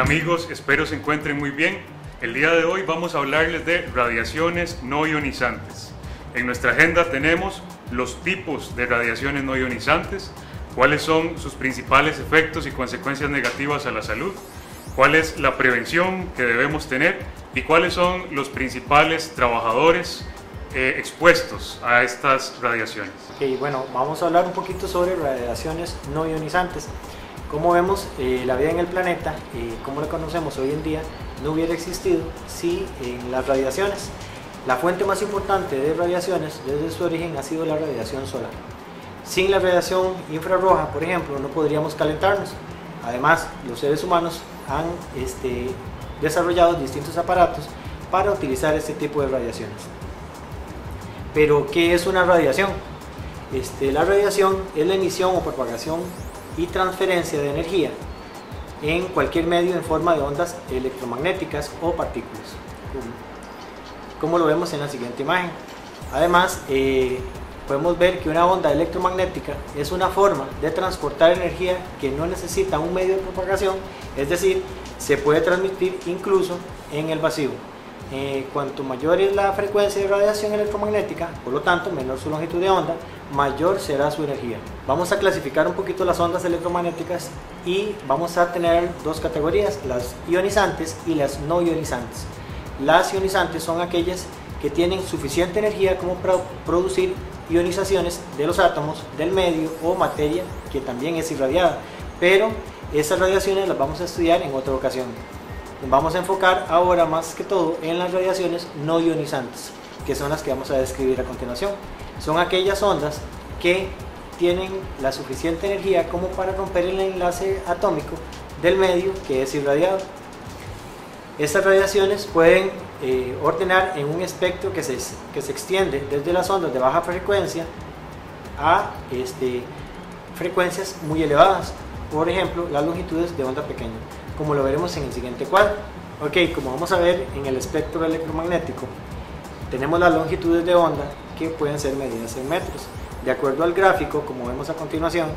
Hola amigos, espero se encuentren muy bien. El día de hoy vamos a hablarles de radiaciones no ionizantes. En nuestra agenda tenemos los tipos de radiaciones no ionizantes, cuáles son sus principales efectos y consecuencias negativas a la salud, cuál es la prevención que debemos tener y cuáles son los principales trabajadores expuestos a estas radiaciones. Ok, bueno, vamos a hablar un poquito sobre radiaciones no ionizantes. Como vemos, la vida en el planeta, como la conocemos hoy en día, no hubiera existido si las radiaciones. La fuente más importante de radiaciones desde su origen ha sido la radiación solar. Sin la radiación infrarroja, por ejemplo, no podríamos calentarnos. Además, los seres humanos han desarrollado distintos aparatos para utilizar este tipo de radiaciones. Pero, ¿qué es una radiación? La radiación es la emisión o propagación y transferencia de energía en cualquier medio en forma de ondas electromagnéticas o partículas, como lo vemos en la siguiente imagen. Además, podemos ver que una onda electromagnética es una forma de transportar energía que no necesita un medio de propagación, es decir, se puede transmitir incluso en el vacío. Cuanto mayor es la frecuencia de radiación electromagnética, por lo tanto menor su longitud de onda, mayor será su energía. Vamos a clasificar un poquito las ondas electromagnéticas y vamos a tener dos categorías, las ionizantes y las no ionizantes. Las ionizantes son aquellas que tienen suficiente energía como para producir ionizaciones de los átomos, del medio o materia que también es irradiada, pero esas radiaciones las vamos a estudiar en otra ocasión. Vamos a enfocar ahora más que todo en las radiaciones no ionizantes, que son las que vamos a describir a continuación. Son aquellas ondas que tienen la suficiente energía como para romper el enlace atómico del medio que es irradiado. Estas radiaciones pueden ordenar en un espectro que se extiende desde las ondas de baja frecuencia a frecuencias muy elevadas, por ejemplo las longitudes de onda pequeña, como lo veremos en el siguiente cuadro. Ok, como vamos a ver en el espectro electromagnético, tenemos las longitudes de onda que pueden ser medidas en metros. De acuerdo al gráfico, como vemos a continuación,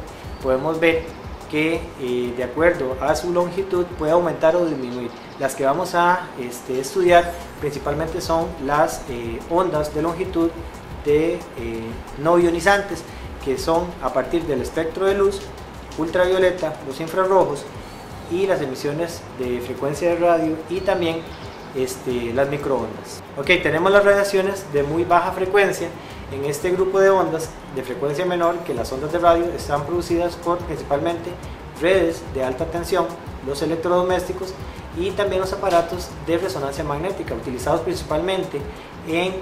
podemos ver que de acuerdo a su longitud puede aumentar o disminuir. Las que vamos a estudiar principalmente son las ondas de longitud no ionizantes, que son a partir del espectro de luz, ultravioleta, los infrarrojos y las emisiones de frecuencia de radio y también las microondas. Ok, tenemos las radiaciones de muy baja frecuencia. En este grupo de ondas de frecuencia menor que las ondas de radio están producidas por principalmente redes de alta tensión, los electrodomésticos y también los aparatos de resonancia magnética utilizados principalmente en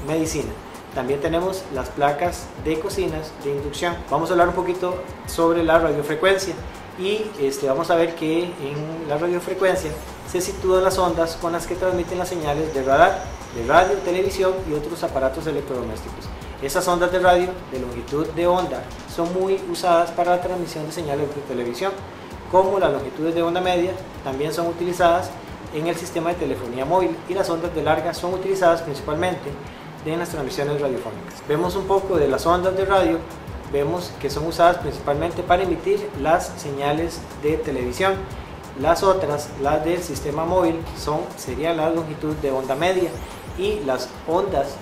medicina. También tenemos las placas de cocinas de inducción. Vamos a hablar un poquito sobre la radiofrecuencia y vamos a ver que en la radiofrecuencia se sitúan las ondas con las que transmiten las señales de radar, de radio, televisión y otros aparatos electrodomésticos. Esas ondas de radio de longitud de onda son muy usadas para la transmisión de señales de televisión, como las longitudes de onda media también son utilizadas en el sistema de telefonía móvil y las ondas de larga son utilizadas principalmente en las transmisiones radiofónicas. Vemos un poco de las ondas de radio, vemos que son usadas principalmente para emitir las señales de televisión. Las otras, las del sistema móvil, serían la longitud de onda media y las ondas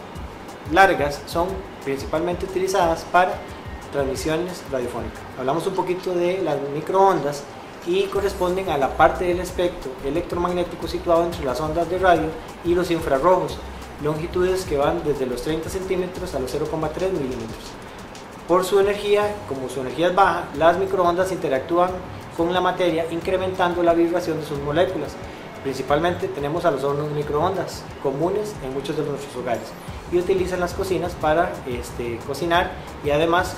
largas son principalmente utilizadas para transmisiones radiofónicas. Hablamos un poquito de las microondas y corresponden a la parte del espectro electromagnético situado entre las ondas de radio y los infrarrojos, longitudes que van desde los 30 centímetros a los 0,3 milímetros. Por su energía, como su energía es baja, las microondas interactúan con la materia incrementando la vibración de sus moléculas. Principalmente tenemos a los hornos microondas comunes en muchos de nuestros hogares y utilizan las cocinas para cocinar y además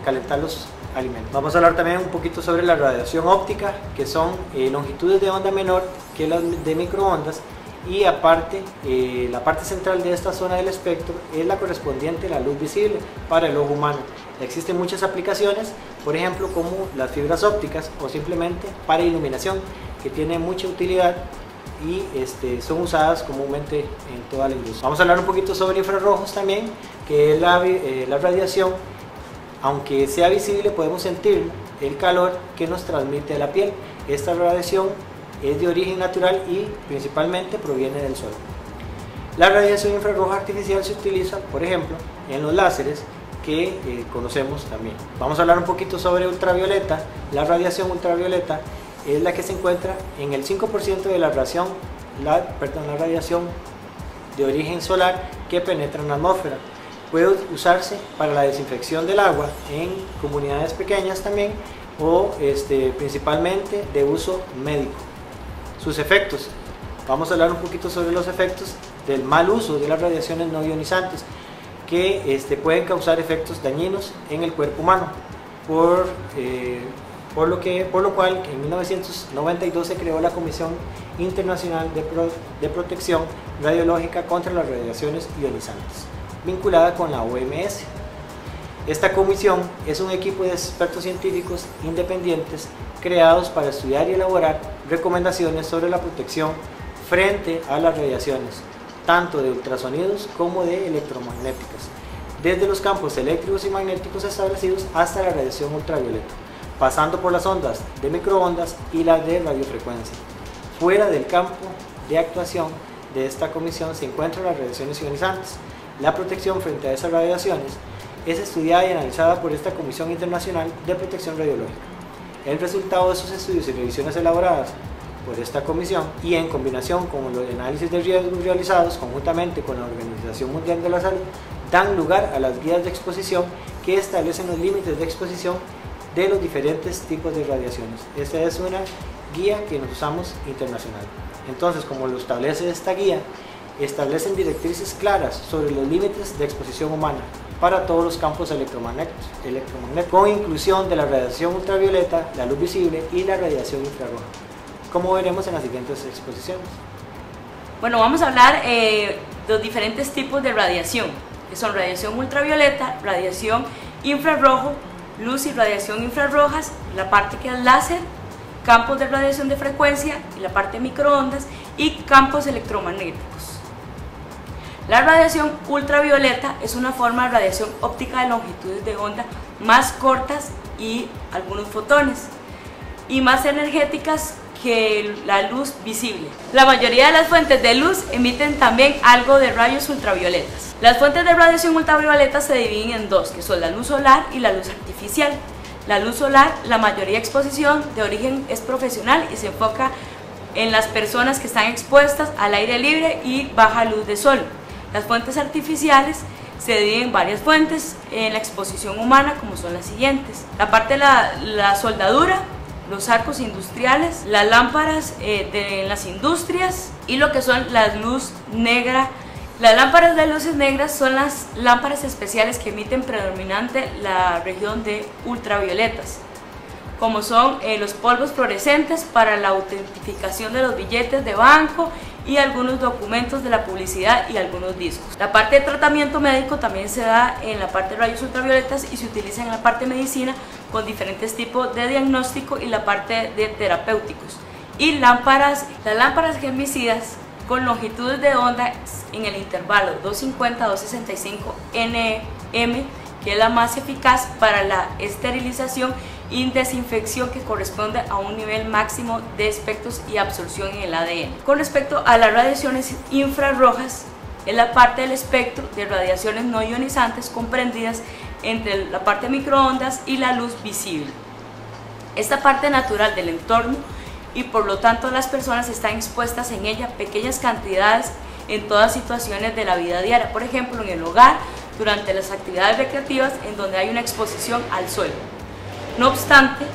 calentar los alimentos. Vamos a hablar también un poquito sobre la radiación óptica, que son longitudes de onda menor que las de microondas, y aparte la parte central de esta zona del espectro es la correspondiente a la luz visible para el ojo humano. Existen muchas aplicaciones, por ejemplo como las fibras ópticas o simplemente para iluminación, que tiene mucha utilidad y son usadas comúnmente en toda la industria. Vamos a hablar un poquito sobre infrarrojos también, que es la radiación. Aunque sea visible, podemos sentir el calor que nos transmite la piel. esta radiación es de origen natural y principalmente proviene del Sol. La radiación infrarroja artificial se utiliza, por ejemplo, en los láseres que conocemos también. Vamos a hablar un poquito sobre ultravioleta. La radiación ultravioleta es la que se encuentra en el 5% de la radiación de origen solar que penetra en la atmósfera. Puede usarse para la desinfección del agua en comunidades pequeñas también o principalmente de uso médico. Sus efectos. Vamos a hablar un poquito sobre los efectos del mal uso de las radiaciones no ionizantes que pueden causar efectos dañinos en el cuerpo humano, por lo cual en 1992 se creó la Comisión Internacional de Protección Radiológica contra las Radiaciones Ionizantes, vinculada con la OMS. Esta comisión es un equipo de expertos científicos independientes creados para estudiar y elaborar recomendaciones sobre la protección frente a las radiaciones, tanto de ultrasonidos como de electromagnéticas, desde los campos eléctricos y magnéticos establecidos hasta la radiación ultravioleta, pasando por las ondas de microondas y las de radiofrecuencia. Fuera del campo de actuación de esta comisión se encuentran las radiaciones ionizantes. La protección frente a esas radiaciones es estudiada y analizada por esta Comisión Internacional de Protección Radiológica. El resultado de sus estudios y revisiones elaboradas por esta comisión y en combinación con los análisis de riesgos realizados conjuntamente con la Organización Mundial de la Salud dan lugar a las guías de exposición que establecen los límites de exposición de los diferentes tipos de radiaciones. Esta es una guía que nos usamos internacional. Entonces, como lo establece esta guía, establecen directrices claras sobre los límites de exposición humana para todos los campos electromagnéticos, con inclusión de la radiación ultravioleta, la luz visible y la radiación infrarroja, como veremos en las siguientes exposiciones. Bueno, vamos a hablar de los diferentes tipos de radiación, que son radiación ultravioleta, radiación infrarrojo, luz y radiación infrarrojas, la parte que es láser, campos de radiación de frecuencia y la parte de microondas y campos electromagnéticos. La radiación ultravioleta es una forma de radiación óptica de longitudes de onda más cortas y algunos fotones y más energéticas que la luz visible. La mayoría de las fuentes de luz emiten también algo de rayos ultravioletas. Las fuentes de radiación ultravioleta se dividen en dos, que son la luz solar y la luz artificial. La luz solar, la mayoría de exposición de origen es profesional y se enfoca en las personas que están expuestas al aire libre y baja luz de sol. Las fuentes artificiales se dividen en varias fuentes en la exposición humana, como son las siguientes. La parte de la soldadura, los arcos industriales, las lámparas de las industrias y lo que son las luz negra. Las lámparas de luces negras son las lámparas especiales que emiten predominante la región de ultravioletas, como son los polvos fluorescentes para la autentificación de los billetes de banco y algunos documentos de la publicidad y algunos discos. La parte de tratamiento médico también se da en la parte de rayos ultravioletas y se utiliza en la parte de medicina con diferentes tipos de diagnóstico y la parte de terapéuticos. Y las lámparas germicidas con longitudes de onda en el intervalo 250-265 nm, que es la más eficaz para la esterilización y desinfección, que corresponde a un nivel máximo de espectros y absorción en el ADN. Con respecto a las radiaciones infrarrojas, es la parte del espectro de radiaciones no ionizantes comprendidas entre la parte de microondas y la luz visible. Esta parte natural del entorno y por lo tanto las personas están expuestas en ella pequeñas cantidades en todas situaciones de la vida diaria, por ejemplo en el hogar, durante las actividades recreativas en donde hay una exposición al sol. No obstante,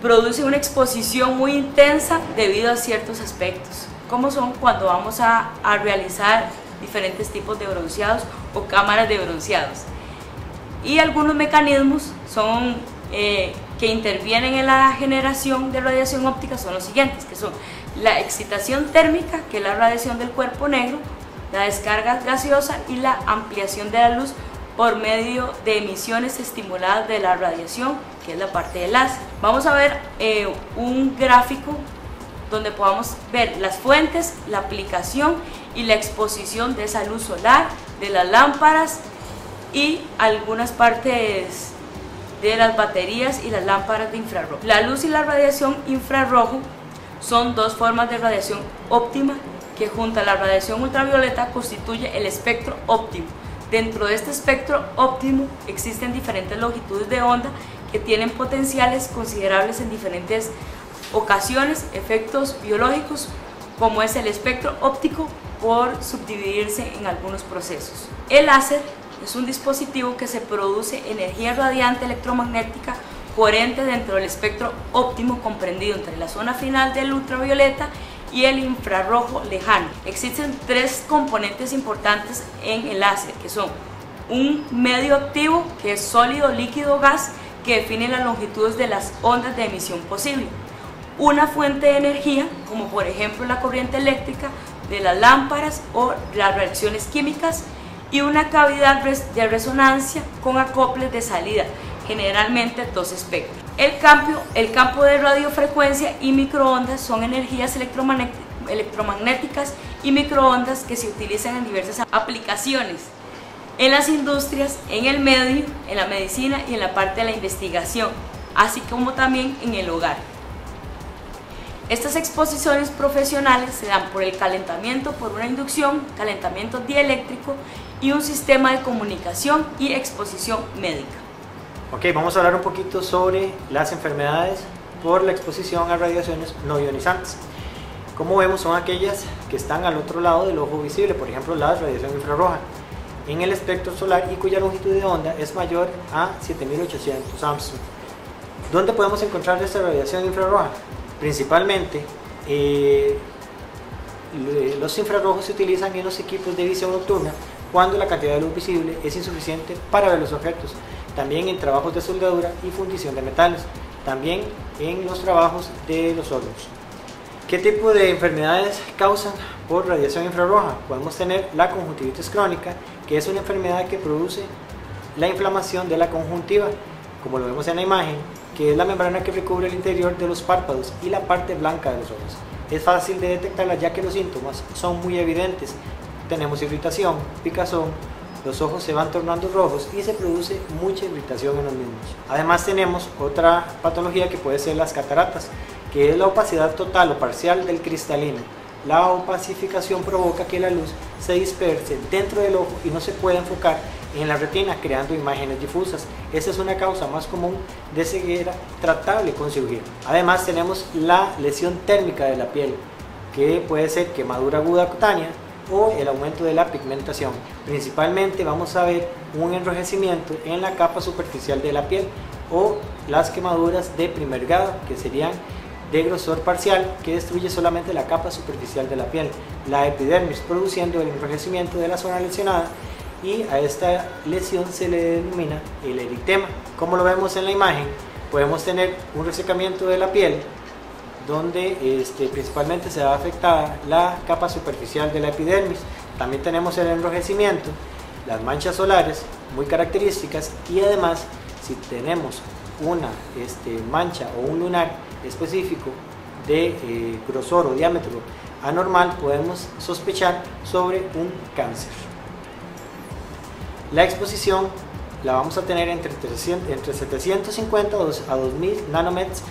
produce una exposición muy intensa debido a ciertos aspectos, como son cuando vamos a realizar diferentes tipos de bronceados o cámaras de bronceados. Y algunos mecanismos son que intervienen en la generación de radiación óptica son los siguientes, que son la excitación térmica, que es la radiación del cuerpo negro, la descarga gaseosa y la ampliación de la luz por medio de emisiones estimuladas de la radiación, que es la parte del láser. Vamos a ver un gráfico donde podamos ver las fuentes, la aplicación y la exposición de esa luz solar, de las lámparas y algunas partes de las baterías y las lámparas de infrarrojo. La luz y la radiación infrarrojo son dos formas de radiación óptima que junto a la radiación ultravioleta constituye el espectro óptimo. Dentro de este espectro óptimo existen diferentes longitudes de onda que tienen potenciales considerables en diferentes ocasiones, efectos biológicos, como es el espectro óptico por subdividirse en algunos procesos. El láser es un dispositivo que se produce energía radiante electromagnética coherente dentro del espectro óptimo comprendido entre la zona final del ultravioleta y el infrarrojo lejano. Existen tres componentes importantes en el láser, que son un medio activo, que es sólido, líquido o gas, que define las longitudes de las ondas de emisión posible, una fuente de energía, como por ejemplo la corriente eléctrica de las lámparas o las reacciones químicas, y una cavidad de resonancia con acoples de salida, generalmente dos espectros. El campo de radiofrecuencia y microondas son energías electromagnéticas y microondas que se utilizan en diversas aplicaciones, en las industrias, en el medio, en la medicina y en la parte de la investigación, así como también en el hogar. Estas exposiciones profesionales se dan por el calentamiento por una inducción, calentamiento dieléctrico y un sistema de comunicación y exposición médica. Ok, vamos a hablar un poquito sobre las enfermedades por la exposición a radiaciones no ionizantes. Como vemos, son aquellas que están al otro lado del ojo visible, por ejemplo la radiación infrarroja, en el espectro solar y cuya longitud de onda es mayor a 7800 Armstrong. ¿Dónde podemos encontrar esta radiación infrarroja? Principalmente los infrarrojos se utilizan en los equipos de visión nocturna cuando la cantidad de luz visible es insuficiente para ver los objetos, también en trabajos de soldadura y fundición de metales, también en los trabajos de los hornos. ¿Qué tipo de enfermedades causan por radiación infrarroja? Podemos tener la conjuntivitis crónica, que es una enfermedad que produce la inflamación de la conjuntiva, como lo vemos en la imagen, que es la membrana que recubre el interior de los párpados y la parte blanca de los ojos. Es fácil de detectarla ya que los síntomas son muy evidentes. Tenemos irritación, picazón, los ojos se van tornando rojos y se produce mucha irritación en los mismos. Además tenemos otra patología que puede ser las cataratas, que es la opacidad total o parcial del cristalino. La opacificación provoca que la luz se disperse dentro del ojo y no se puede enfocar en la retina, creando imágenes difusas. Esa es una causa más común de ceguera tratable con cirugía. Además tenemos la lesión térmica de la piel, que puede ser quemadura aguda cutánea o el aumento de la pigmentación. Principalmente vamos a ver un enrojecimiento en la capa superficial de la piel o las quemaduras de primer grado, que serían de grosor parcial, que destruye solamente la capa superficial de la piel, la epidermis, produciendo el enrojecimiento de la zona lesionada, y a esta lesión se le denomina el eritema. Como lo vemos en la imagen, podemos tener un resecamiento de la piel donde principalmente se va afectada la capa superficial de la epidermis. También tenemos el enrojecimiento, las manchas solares muy características, y además si tenemos una mancha o un lunar específico de grosor o diámetro anormal, podemos sospechar sobre un cáncer. La exposición la vamos a tener entre 750 a 2000 nanometers,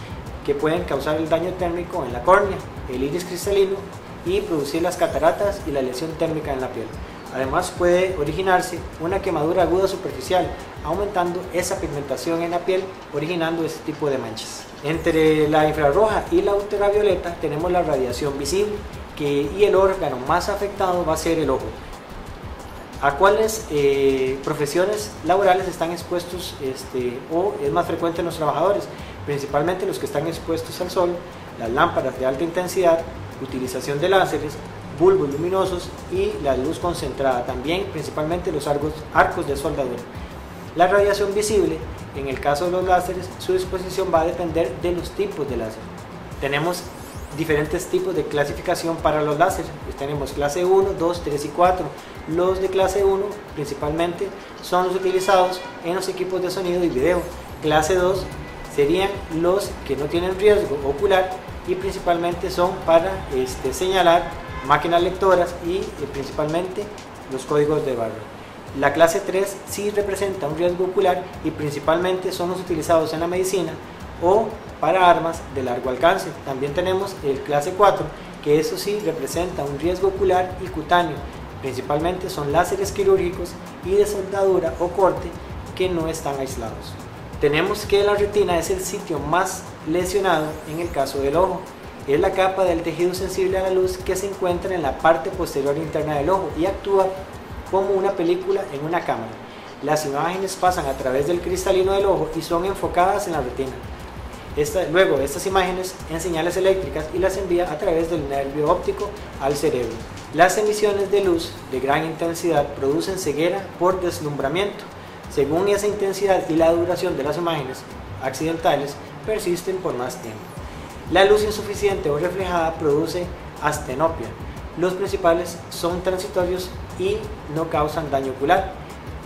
que pueden causar el daño térmico en la córnea, el iris cristalino, y producir las cataratas y la lesión térmica en la piel. Además puede originarse una quemadura aguda superficial, aumentando esa pigmentación en la piel, originando este tipo de manchas. Entre la infrarroja y la ultravioleta tenemos la radiación visible, y el órgano más afectado va a ser el ojo. ¿A cuáles profesiones laborales están expuestos o es más frecuente en los trabajadores? Principalmente los que están expuestos al sol, las lámparas de alta intensidad, utilización de láseres, bulbos luminosos y la luz concentrada, también principalmente los arcos de soldadura. La radiación visible, en el caso de los láseres, su exposición va a depender de los tipos de láser. Tenemos diferentes tipos de clasificación para los láseres. Tenemos clase 1, 2, 3 y 4. Los de clase 1 principalmente son los utilizados en los equipos de sonido y video. Clase 2 serían los que no tienen riesgo ocular y principalmente son para señalar máquinas lectoras y principalmente los códigos de barra. La clase 3 sí representa un riesgo ocular y principalmente son los utilizados en la medicina o para armas de largo alcance. También tenemos el clase 4, que eso sí representa un riesgo ocular y cutáneo. Principalmente son láseres quirúrgicos y de soldadura o corte que no están aislados. Tenemos que la retina es el sitio más lesionado en el caso del ojo. Es la capa del tejido sensible a la luz que se encuentra en la parte posterior interna del ojo y actúa como una película en una cámara. Las imágenes pasan a través del cristalino del ojo y son enfocadas en la retina. Luego estas imágenes en señales eléctricas y las envía a través del nervio óptico al cerebro. Las emisiones de luz de gran intensidad producen ceguera por deslumbramiento. Según esa intensidad y la duración de las imágenes accidentales, persisten por más tiempo. La luz insuficiente o reflejada produce astenopia. Los principales son transitorios y no causan daño ocular.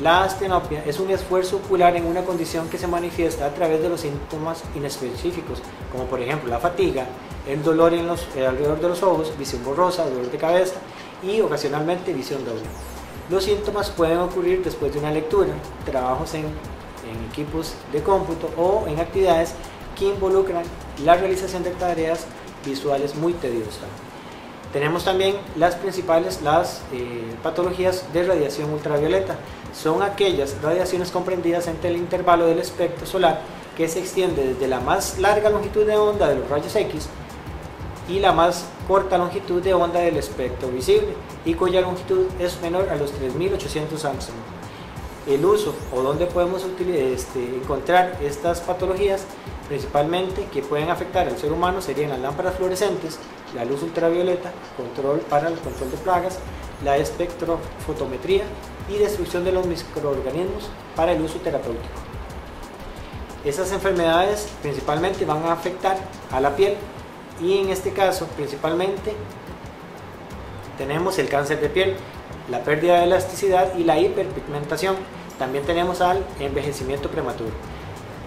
La astenopia es un esfuerzo ocular en una condición que se manifiesta a través de los síntomas inespecíficos, como por ejemplo la fatiga, el dolor alrededor de los ojos, visión borrosa, dolor de cabeza y ocasionalmente visión doble. Los síntomas pueden ocurrir después de una lectura, trabajos en equipos de cómputo o en actividades que involucran la realización de tareas visuales muy tediosas. Tenemos también las principales patologías de radiación ultravioleta. Son aquellas radiaciones comprendidas entre el intervalo del espectro solar que se extiende desde la más larga longitud de onda de los rayos X y la más corta longitud de onda del espectro visible y cuya longitud es menor a los 3800 Armstrong. El uso o donde podemos encontrar estas patologías principalmente que pueden afectar al ser humano serían las lámparas fluorescentes, la luz ultravioleta, para el control de plagas, la espectrofotometría y destrucción de los microorganismos para el uso terapéutico. Esas enfermedades principalmente van a afectar a la piel y en este caso principalmente tenemos el cáncer de piel, la pérdida de elasticidad y la hiperpigmentación. También tenemos al envejecimiento prematuro.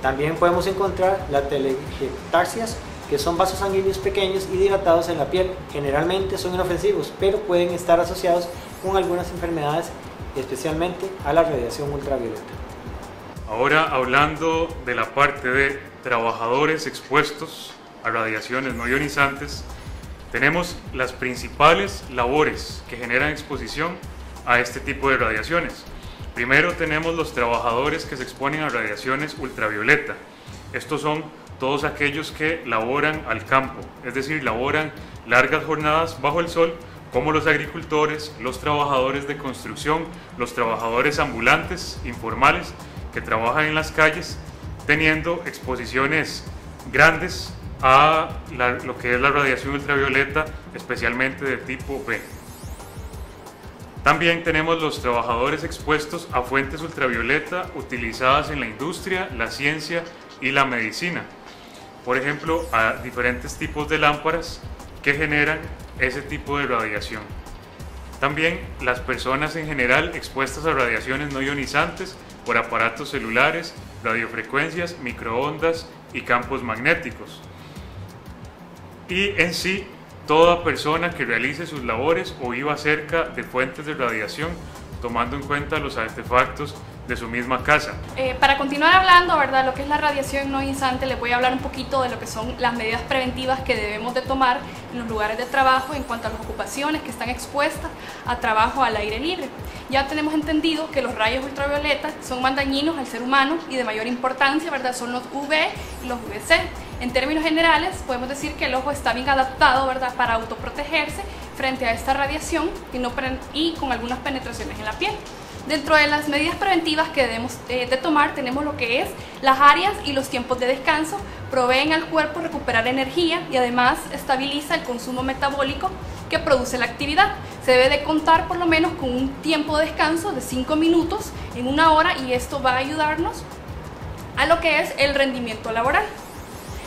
También podemos encontrar las telangiectasias, que son vasos sanguíneos pequeños y dilatados en la piel. Generalmente son inofensivos, pero pueden estar asociados con algunas enfermedades, especialmente a la radiación ultravioleta. Ahora, hablando de la parte de trabajadores expuestos a radiaciones no ionizantes, tenemos las principales labores que generan exposición a este tipo de radiaciones. Primero tenemos los trabajadores que se exponen a radiaciones ultravioleta. Estos son todos aquellos que laboran al campo, es decir, laboran largas jornadas bajo el sol, como los agricultores, los trabajadores de construcción, los trabajadores ambulantes, informales, que trabajan en las calles, teniendo exposiciones grandes a lo que es la radiación ultravioleta, especialmente de tipo B. También tenemos los trabajadores expuestos a fuentes ultravioleta utilizadas en la industria, la ciencia y la medicina. Por ejemplo, a diferentes tipos de lámparas que generan ese tipo de radiación. También las personas en general expuestas a radiaciones no ionizantes por aparatos celulares, radiofrecuencias, microondas y campos magnéticos. Y en sí, toda persona que realice sus labores o viva cerca de fuentes de radiación, tomando en cuenta los artefactos de su misma casa. Para continuar hablando, ¿verdad?, lo que es la radiación no ionizante, les voy a hablar un poquito de lo que son las medidas preventivas que debemos de tomar en los lugares de trabajo en cuanto a las ocupaciones que están expuestas a trabajo al aire libre. Ya tenemos entendido que los rayos ultravioletas son más dañinos al ser humano y de mayor importancia, ¿verdad?, son los UV y los UVC. En términos generales, podemos decir que el ojo está bien adaptado, ¿verdad?, para autoprotegerse frente a esta radiación y con algunas penetraciones en la piel. Dentro de las medidas preventivas que debemos de tomar tenemos lo que es las áreas y los tiempos de descanso, proveen al cuerpo recuperar energía y además estabiliza el consumo metabólico que produce la actividad. Se debe de contar por lo menos con un tiempo de descanso de 5 minutos en una hora y esto va a ayudarnos a lo que es el rendimiento laboral.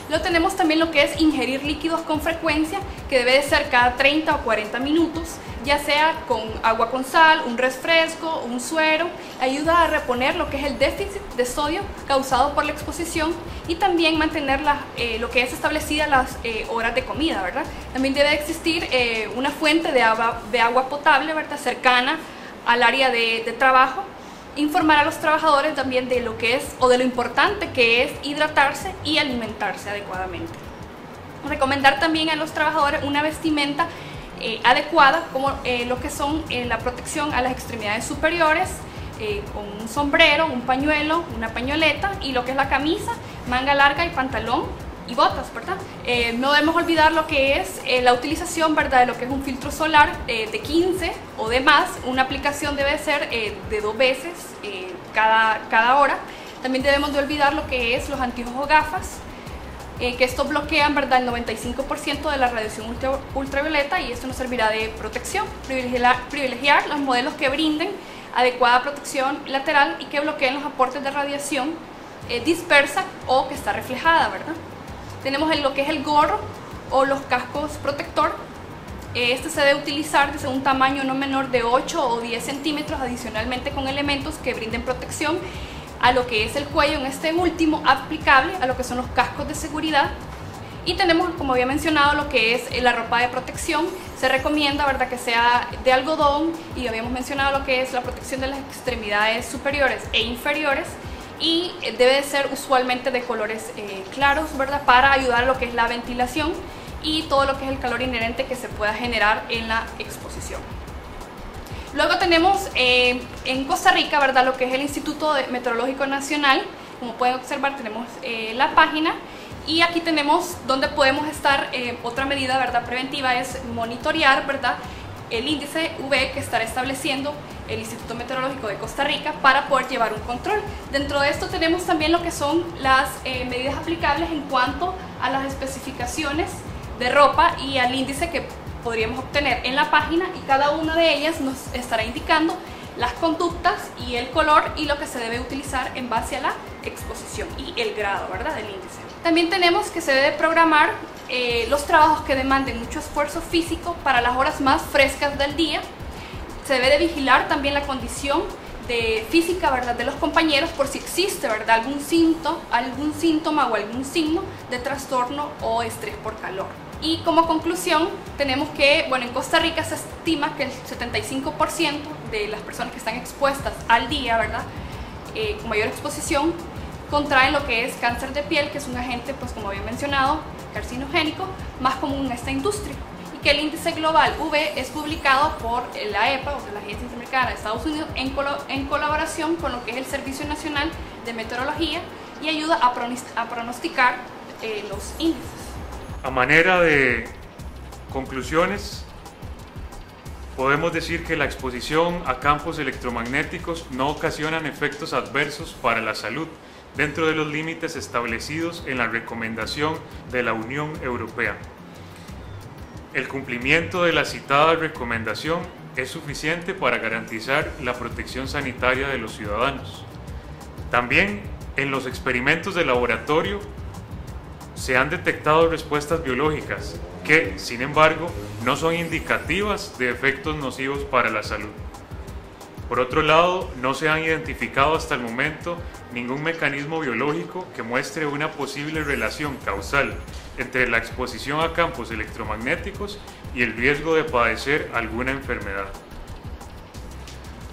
Luego tenemos también lo que es ingerir líquidos con frecuencia, que debe de ser cada 30 o 40 minutos, ya sea con agua con sal, un refresco, un suero. Ayuda a reponer lo que es el déficit de sodio causado por la exposición y también mantener lo que es establecida las horas de comida, ¿verdad? También debe existir una fuente de agua potable, ¿verdad?, cercana al área de trabajo. informar a los trabajadores también de lo que es o de lo importante que es hidratarse y alimentarse adecuadamente. Recomendar también a los trabajadores una vestimenta adecuada, como lo que son la protección a las extremidades superiores, con un sombrero, un pañuelo, una pañoleta, y lo que es la camisa, manga larga y pantalón y botas, ¿verdad? No debemos olvidar lo que es la utilización, ¿verdad?, de lo que es un filtro solar de 15 o de más. Una aplicación debe ser de 2 veces cada hora. También debemos de olvidar lo que es los anteojos o gafas, que estos bloquean, ¿verdad?, el 95% de la radiación ultravioleta, y esto nos servirá de protección. Privilegiar los modelos que brinden adecuada protección lateral y que bloqueen los aportes de radiación dispersa o que está reflejada, ¿verdad? Tenemos lo que es el gorro o los cascos protector. Este se debe utilizar desde un tamaño no menor de 8 o 10 centímetros, adicionalmente con elementos que brinden protección a lo que es el cuello, en este último aplicable a lo que son los cascos de seguridad. Y tenemos, como había mencionado, lo que es la ropa de protección. Se recomienda, ¿verdad?, que sea de algodón, y habíamos mencionado lo que es la protección de las extremidades superiores e inferiores, y debe de ser usualmente de colores claros, ¿verdad?, para ayudar a lo que es la ventilación y todo lo que es el calor inherente que se pueda generar en la exposición. Luego tenemos en Costa Rica, ¿verdad?, lo que es el Instituto Meteorológico Nacional. Como pueden observar, tenemos la página, y aquí tenemos donde podemos estar. Otra medida, ¿verdad?, preventiva es monitorear, ¿verdad?, el índice UV que estará estableciendo el Instituto Meteorológico de Costa Rica para poder llevar un control. Dentro de esto tenemos también lo que son las medidas aplicables en cuanto a las especificaciones de ropa y al índice que podríamos obtener en la página, y cada una de ellas nos estará indicando las conductas y el color y lo que se debe utilizar en base a la exposición y el grado, ¿verdad?, del índice. También tenemos que se debe programar los trabajos que demanden mucho esfuerzo físico para las horas más frescas del día. Se debe de vigilar también la condición física, ¿verdad?, de los compañeros, por si existe, ¿verdad?, algún síntoma o algún signo de trastorno o estrés por calor. Y como conclusión tenemos que, bueno, en Costa Rica se estima que el 75% de las personas que están expuestas al día, ¿verdad?, con mayor exposición, contraen lo que es cáncer de piel, que es un agente, pues como había mencionado, carcinogénico, más común en esta industria. Y que el índice global UV es publicado por la EPA, o sea, la Agencia Interamericana de Estados Unidos, en colaboración con lo que es el Servicio Nacional de Meteorología, y ayuda a pronosticar los índices. A manera de conclusiones, podemos decir que la exposición a campos electromagnéticos no ocasionan efectos adversos para la salud dentro de los límites establecidos en la recomendación de la Unión Europea. El cumplimiento de la citada recomendación es suficiente para garantizar la protección sanitaria de los ciudadanos. También en los experimentos de laboratorio se han detectado respuestas biológicas que, sin embargo, no son indicativas de efectos nocivos para la salud. Por otro lado, no se han identificado hasta el momento ningún mecanismo biológico que muestre una posible relación causal entre la exposición a campos electromagnéticos y el riesgo de padecer alguna enfermedad.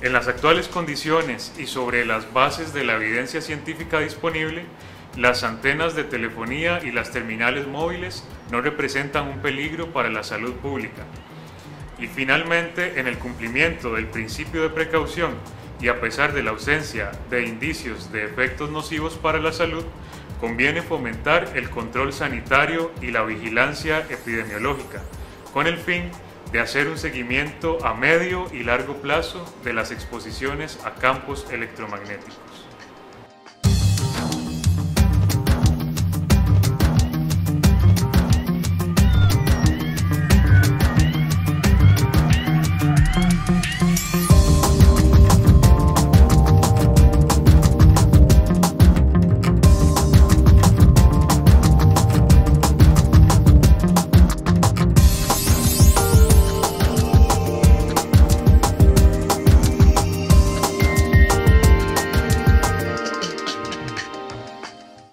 En las actuales condiciones y sobre las bases de la evidencia científica disponible, las antenas de telefonía y las terminales móviles no representan un peligro para la salud pública. Y finalmente, en el cumplimiento del principio de precaución y a pesar de la ausencia de indicios de efectos nocivos para la salud, conviene fomentar el control sanitario y la vigilancia epidemiológica, con el fin de hacer un seguimiento a medio y largo plazo de las exposiciones a campos electromagnéticos.